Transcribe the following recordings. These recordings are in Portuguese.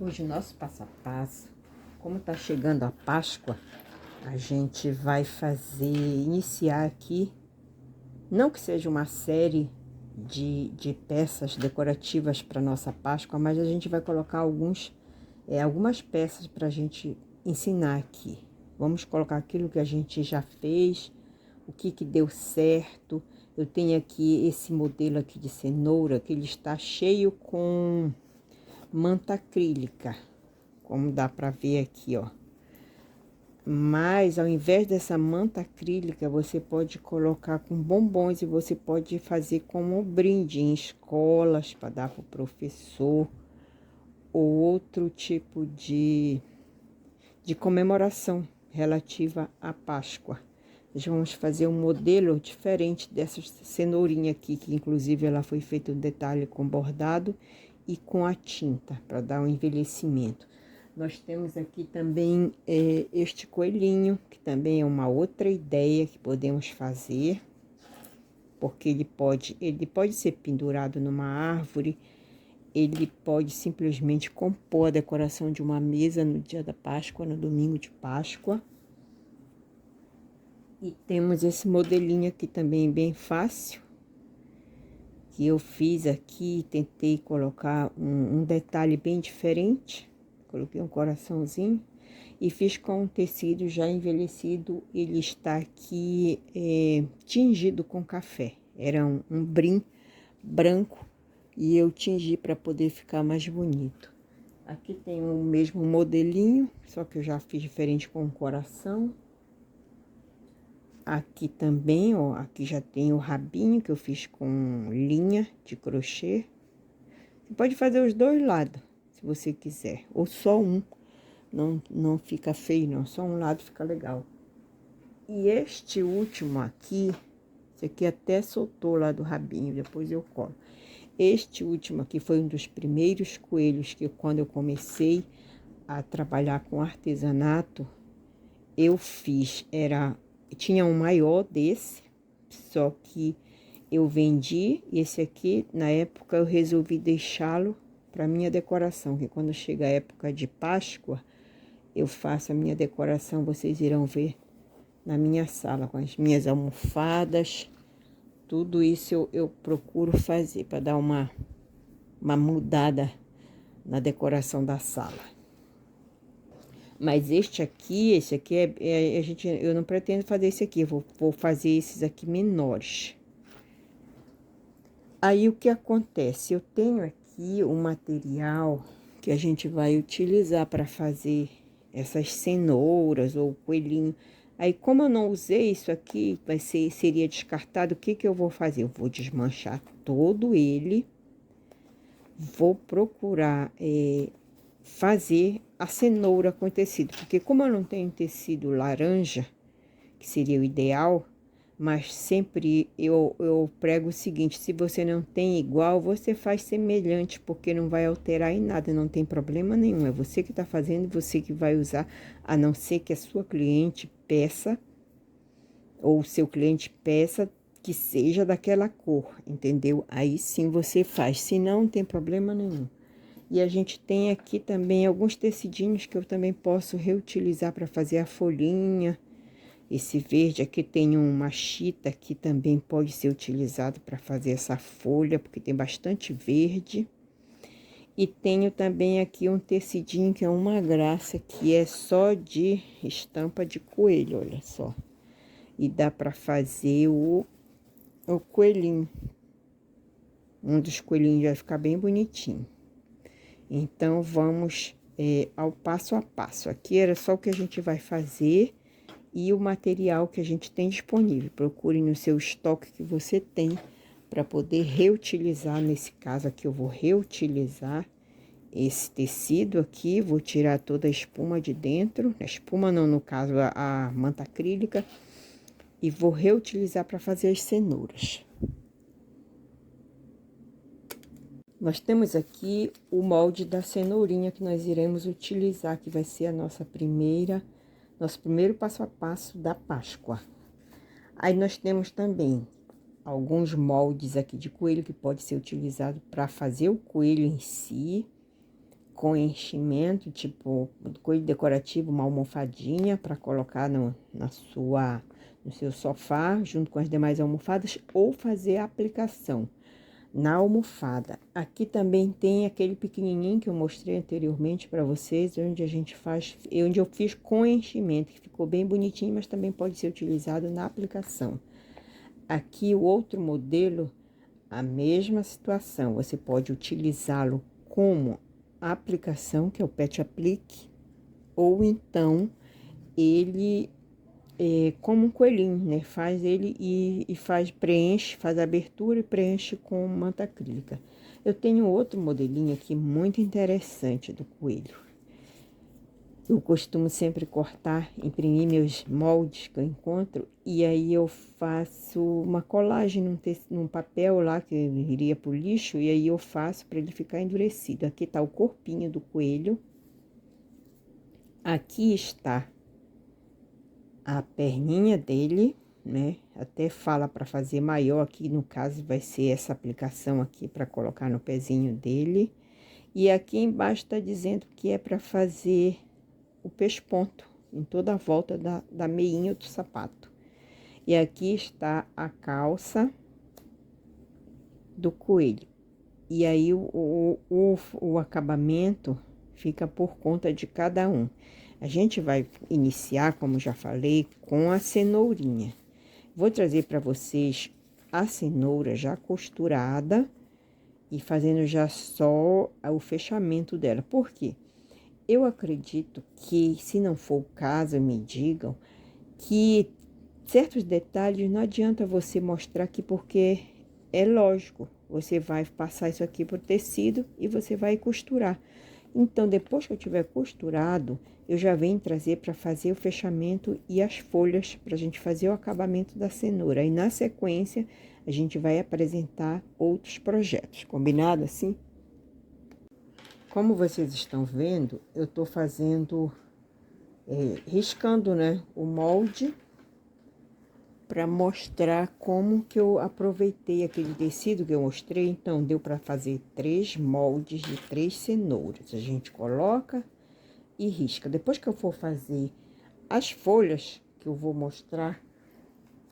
Hoje o nosso passo a passo, como está chegando a Páscoa, a gente vai iniciar aqui, não que seja uma série de peças decorativas para nossa Páscoa, mas a gente vai colocar algumas peças para a gente ensinar aqui. Vamos colocar aquilo que a gente já fez, o que deu certo. Eu tenho aqui esse modelo aqui de cenoura, que ele está cheio com manta acrílica, como dá para ver aqui, ó. Mas ao invés dessa manta acrílica, você pode colocar com bombons e você pode fazer como brinde em escolas para dar para o professor ou outro tipo de comemoração relativa à Páscoa. Nós vamos fazer um modelo diferente dessa cenourinha aqui, que inclusive ela foi feita um detalhe com bordado e com a tinta, para dar um envelhecimento. Nós temos aqui também este coelhinho, que também é uma outra ideia que podemos fazer, porque ele pode ser pendurado numa árvore, ele pode simplesmente compor a decoração de uma mesa no dia da Páscoa, no domingo de Páscoa. E temos esse modelinho aqui também bem fácil, que eu fiz aqui, tentei colocar um detalhe bem diferente. Coloquei um coraçãozinho e fiz com um tecido já envelhecido. Ele está aqui tingido com café. Era um brim branco e eu tingi para poder ficar mais bonito. Aqui tem o mesmo modelinho, só que eu já fiz diferente com o coração. Aqui também, ó, aqui já tem o rabinho que eu fiz com linha de crochê. Você pode fazer os dois lados, se você quiser, ou só um. Não fica feio, não, só um lado fica legal. E este último aqui, esse aqui até soltou lá do rabinho, depois eu colo. Este último aqui foi um dos primeiros coelhos que quando eu comecei a trabalhar com artesanato, eu fiz, tinha um maior desse, só que eu vendi esse aqui, na época eu resolvi deixá-lo para minha decoração, que quando chega a época de Páscoa, eu faço a minha decoração, vocês irão ver na minha sala, com as minhas almofadas, tudo isso eu procuro fazer para dar uma mudada na decoração da sala. Mas esse aqui eu não pretendo fazer esse aqui, vou fazer esses aqui menores. Aí o que acontece? Eu tenho aqui um material que a gente vai utilizar para fazer essas cenouras ou coelhinho. Aí como eu não usei isso aqui, seria descartado, o que eu vou fazer? Eu vou desmanchar todo ele, vou procurar fazer a cenoura com tecido, porque como eu não tenho tecido laranja, que seria o ideal, mas sempre eu prego o seguinte: se você não tem igual, você faz semelhante, porque não vai alterar em nada, não tem problema nenhum, é você que está fazendo, você que vai usar, a não ser que a sua cliente peça, ou o seu cliente peça que seja daquela cor, entendeu? Aí sim você faz, senão não tem problema nenhum. E a gente tem aqui também alguns tecidinhos que eu também posso reutilizar para fazer a folhinha. Esse verde aqui tem uma chita que também pode ser utilizado para fazer essa folha, porque tem bastante verde. E tenho também aqui um tecidinho que é uma graça, que é só de estampa de coelho, olha só. E dá para fazer o coelhinho. Um dos coelhinhos vai ficar bem bonitinho. Então, vamos ao passo a passo. Aqui era só o que a gente vai fazer e o material que a gente tem disponível. Procure no seu estoque que você tem para poder reutilizar. Nesse caso aqui, eu vou reutilizar esse tecido aqui. Vou tirar toda a espuma de dentro. A espuma não, no caso, a manta acrílica. E vou reutilizar para fazer as cenouras. Nós temos aqui o molde da cenourinha que nós iremos utilizar, que vai ser nosso primeiro passo a passo da Páscoa. Aí nós temos também alguns moldes aqui de coelho que pode ser utilizado para fazer o coelho em si, com enchimento, tipo coelho decorativo, uma almofadinha para colocar no seu sofá, junto com as demais almofadas, ou fazer a aplicação na almofada. Aqui também tem aquele pequenininho que eu mostrei anteriormente para vocês, onde a gente faz, onde eu fiz com enchimento, que ficou bem bonitinho, mas também pode ser utilizado na aplicação. Aqui o outro modelo, a mesma situação, você pode utilizá-lo como aplicação, que é o Pet Aplique, ou então ele como um coelhinho, né? Faz ele e preenche, faz a abertura e preenche com manta acrílica. Eu tenho outro modelinho aqui muito interessante do coelho. Eu costumo sempre cortar, imprimir meus moldes que eu encontro, e aí eu faço uma colagem num papel lá que iria pro lixo, e aí eu faço para ele ficar endurecido. Aqui tá o corpinho do coelho. Aqui está a perninha dele, né? Até fala para fazer maior, aqui no caso vai ser essa aplicação aqui para colocar no pezinho dele. E aqui embaixo tá dizendo que é para fazer o pesponto em toda a volta da meinha do sapato. E aqui está a calça do coelho. E aí o acabamento fica por conta de cada um. A gente vai iniciar, como já falei, com a cenourinha. Vou trazer para vocês a cenoura já costurada e fazendo já só o fechamento dela. Por quê? Eu acredito que, se não for o caso, me digam que certos detalhes não adianta você mostrar aqui, porque é lógico, você vai passar isso aqui por tecido e você vai costurar. Então, depois que eu tiver costurado, eu já venho trazer para fazer o fechamento e as folhas para a gente fazer o acabamento da cenoura. E na sequência, a gente vai apresentar outros projetos, combinado assim? Como vocês estão vendo, eu tô fazendo, riscando, né, o molde para mostrar como que eu aproveitei aquele tecido que eu mostrei. Então, deu para fazer 3 moldes de 3 cenouras. A gente coloca e risca. Depois que eu for fazer as folhas, que eu vou mostrar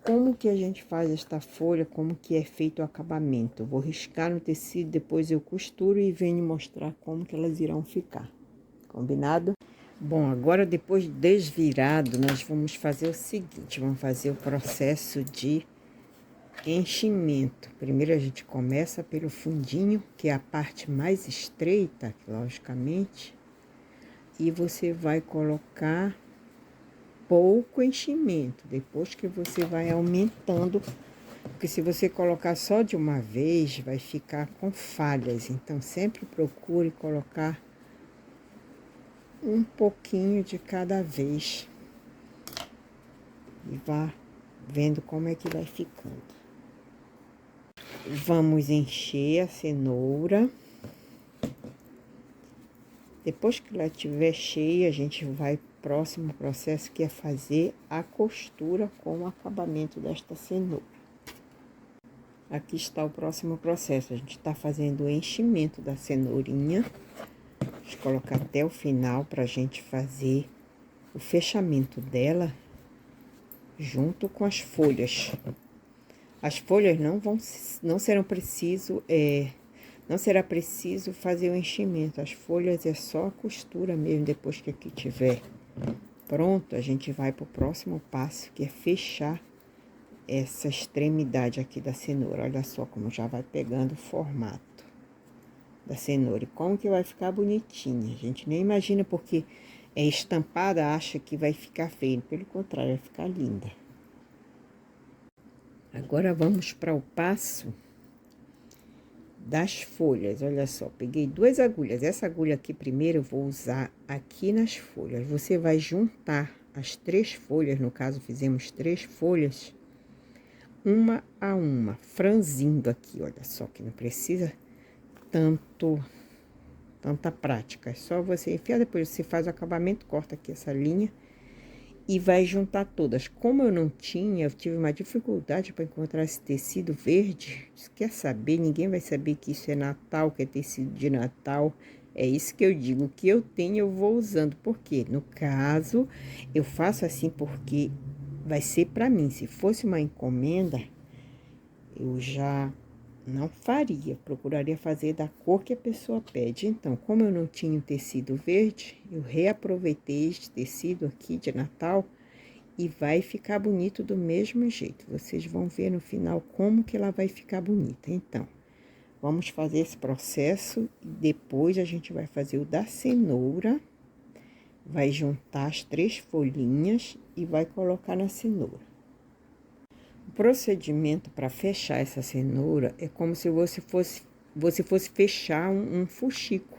como que a gente faz esta folha, como que é feito o acabamento. Eu vou riscar no tecido, depois eu costuro e venho mostrar como que elas irão ficar. Combinado? Bom, agora depois de desvirado, nós vamos fazer o seguinte, vamos fazer o processo de enchimento. Primeiro a gente começa pelo fundinho, que é a parte mais estreita, logicamente, e você vai colocar pouco enchimento, depois que você vai aumentando, porque se você colocar só de uma vez, vai ficar com falhas. Então, sempre procure colocar um pouquinho de cada vez e vá vendo como é que vai ficando. Vamos encher a cenoura. Depois que ela estiver cheia, a gente vai pro próximo processo, que é fazer a costura com o acabamento desta cenoura. Aqui está o próximo processo. A gente está fazendo o enchimento da cenourinha. Vou colocar até o final para a gente fazer o fechamento dela junto com as folhas. As folhas não será preciso fazer o enchimento. As folhas é só a costura mesmo. Depois que aqui tiver pronto, a gente vai para o próximo passo, que é fechar essa extremidade aqui da cenoura. Olha só como já vai pegando o formato da cenoura e como que vai ficar bonitinha. A gente nem imagina, porque é estampada, acha que vai ficar feio. Pelo contrário, vai ficar linda. Agora vamos para o passo das folhas. Olha só, peguei 2 agulhas. Essa agulha aqui primeiro eu vou usar aqui nas folhas. Você vai juntar as 3 folhas, no caso fizemos 3 folhas, uma a uma, franzindo aqui. Olha só, que não precisa tanta prática. É só você enfiar, depois você faz o acabamento, corta aqui essa linha e vai juntar todas. Como eu não tinha, eu tive uma dificuldade para encontrar esse tecido verde. Quer saber? Ninguém vai saber que isso é Natal, que é tecido de Natal. É isso que eu digo, o que eu tenho eu vou usando, porque no caso eu faço assim porque vai ser para mim. Se fosse uma encomenda, eu já não faria, procuraria fazer da cor que a pessoa pede. Então, como eu não tinha o tecido verde, eu reaproveitei este tecido aqui de Natal e vai ficar bonito do mesmo jeito. Vocês vão ver no final como que ela vai ficar bonita. Então, vamos fazer esse processo e depois a gente vai fazer o da cenoura. Vai juntar as 3 folhinhas e vai colocar na cenoura. O procedimento para fechar essa cenoura é como se você fosse fechar um fuxico.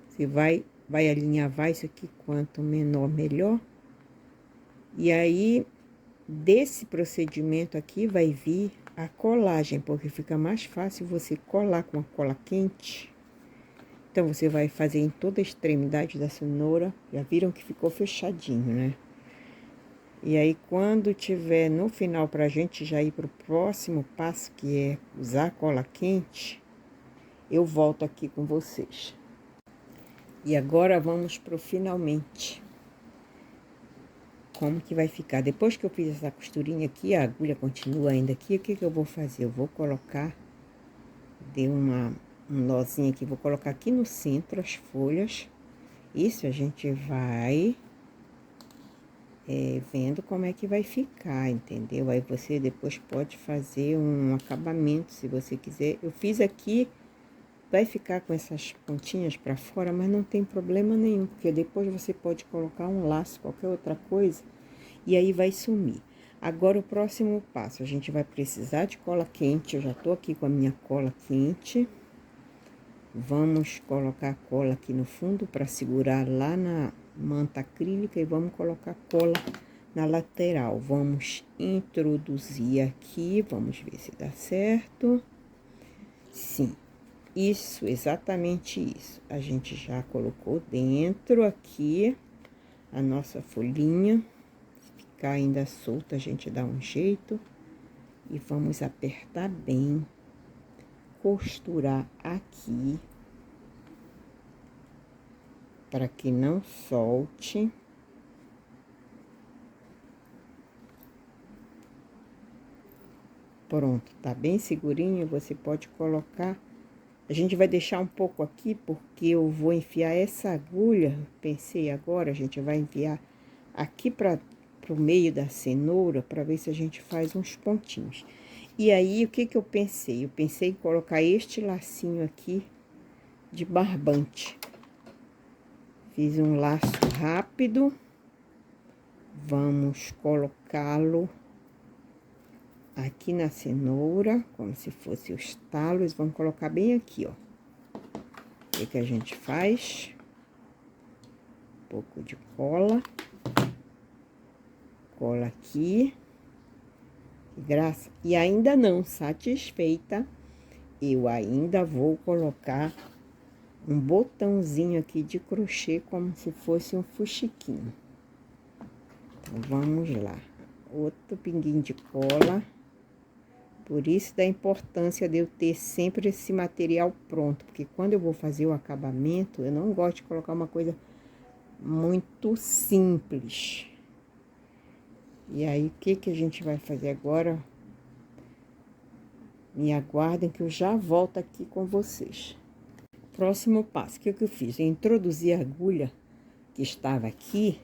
Você vai alinhavar isso aqui, quanto menor, melhor. E aí, desse procedimento aqui, vai vir a colagem, porque fica mais fácil você colar com a cola quente. Então, você vai fazer em toda a extremidade da cenoura. Já viram que ficou fechadinho, né? E aí, quando tiver no final, pra gente já ir pro próximo passo, que é usar a cola quente, eu volto aqui com vocês. E agora, vamos pro finalmente. Como que vai ficar? Depois que eu fiz essa costurinha aqui, a agulha continua ainda aqui, o que que eu vou fazer? Eu vou colocar, dei um nozinho aqui, vou colocar aqui no centro as folhas. Isso a gente vai vendo como é que vai ficar, entendeu? Aí você depois pode fazer um acabamento, se você quiser. Eu fiz aqui, vai ficar com essas pontinhas pra fora, mas não tem problema nenhum, porque depois você pode colocar um laço, qualquer outra coisa, e aí vai sumir. Agora, o próximo passo, a gente vai precisar de cola quente. Eu já tô aqui com a minha cola quente. Vamos colocar a cola aqui no fundo para segurar lá na manta acrílica e vamos colocar cola na lateral. Vamos introduzir aqui, vamos ver se dá certo. Sim, isso, exatamente isso. A gente já colocou dentro aqui a nossa folhinha. Se ficar ainda solta, a gente dá um jeito. E vamos apertar bem, costurar aqui, para que não solte. Pronto, tá bem segurinho, você pode colocar. A gente vai deixar um pouco aqui, porque eu vou enfiar essa agulha, pensei agora, a gente vai enviar aqui para o meio da cenoura, para ver se a gente faz uns pontinhos. E aí, o que que eu pensei? Eu pensei em colocar este lacinho aqui de barbante. Fiz um laço rápido. Vamos colocá-lo aqui na cenoura, como se fosse os talos. Vamos colocar bem aqui, ó. O que a gente faz? Um pouco de cola. Cola aqui. Graça. E ainda não satisfeita, eu ainda vou colocar um botãozinho aqui de crochê, como se fosse um fuxiquinho. Então, vamos lá. Outro pinguinho de cola. Por isso da importância de eu ter sempre esse material pronto, porque quando eu vou fazer o acabamento, eu não gosto de colocar uma coisa muito simples. E aí, o que que a gente vai fazer agora? Me aguardem que eu já volto aqui com vocês. Próximo passo, o que que eu fiz? Eu introduzi a agulha que estava aqui,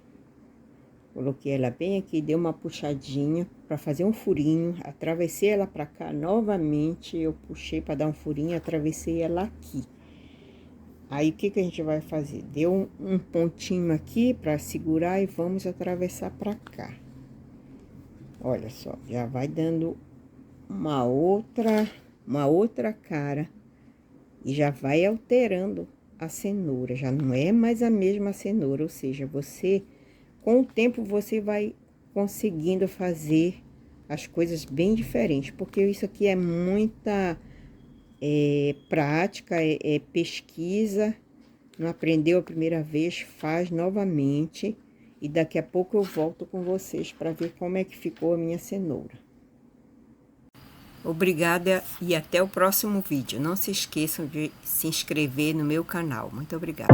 coloquei ela bem aqui, dei uma puxadinha para fazer um furinho, atravessei ela para cá novamente, eu puxei para dar um furinho, atravessei ela aqui. Aí, o que que a gente vai fazer? Deu um pontinho aqui para segurar e vamos atravessar para cá. Olha só, já vai dando uma outra cara e já vai alterando a cenoura, já não é mais a mesma cenoura, ou seja, você, com o tempo, você vai conseguindo fazer as coisas bem diferentes, porque isso aqui é muita prática, pesquisa, não aprendeu a primeira vez, faz novamente, e daqui a pouco eu volto com vocês para ver como é que ficou a minha cenoura. Obrigada e até o próximo vídeo. Não se esqueçam de se inscrever no meu canal. Muito obrigada.